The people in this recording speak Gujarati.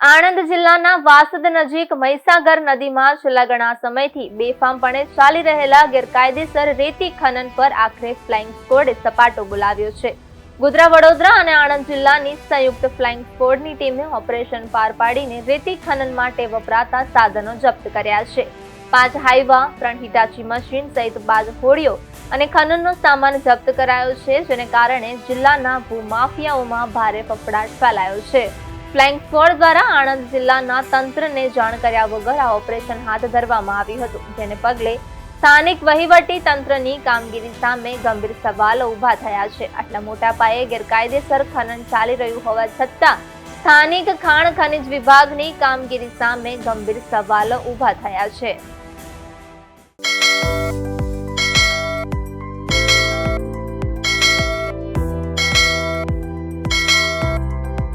આણંદ જિલ્લાના વાસદ નજીક મહીસાગર નદીમાં છેલ્લા ઘણા સમયથી બેફામપણે ચાલી રહેલા ગેરકાયદેસર રેતી ખનન પર આખરે ફ્લાઇંગ સ્ક્વોડે સપાટો બોલાવ્યો છે. ગોધરા, વડોદરા અને આણંદ જિલ્લાની સંયુક્ત ફ્લાઇંગ સ્ક્વોડની ટીમે ઓપરેશન પાર પાડીને રેતી ખનન માટે વપરાતા સાધનો જપ્ત કર્યા છે. 5 હાઈવા, 3 હિટાચી મશીન સહિત 12 હોડીઓ અને ખનનનો સામાન જપ્ત કરાયો છે, જેને કારણે જિલ્લાના ભૂમાફિયાઓમાં ભારે ફફડાટ ફેલાયો છે. ફ્લાઇંગ સ્ક્વોડ દ્વારા આણંદ જિલ્લાના તંત્રને જાણ કર્યા વગર આ ઓપરેશન હાથ ધરવામાં આવ્યું હતું, જેને પગલે સ્થાનિક વહીવટી તંત્રની કામગીરી સામે ગંભીર સવાલો ઉભા થયા છે. આટલા મોટા પાયે ગેરકાયદેસર ખનન ચાલી રહ્યું હોવા છતાં સ્થાનિક ખાણ ખનિજ વિભાગની કામગીરી સામે ગંભીર સવાલો ઉભા થયા છે.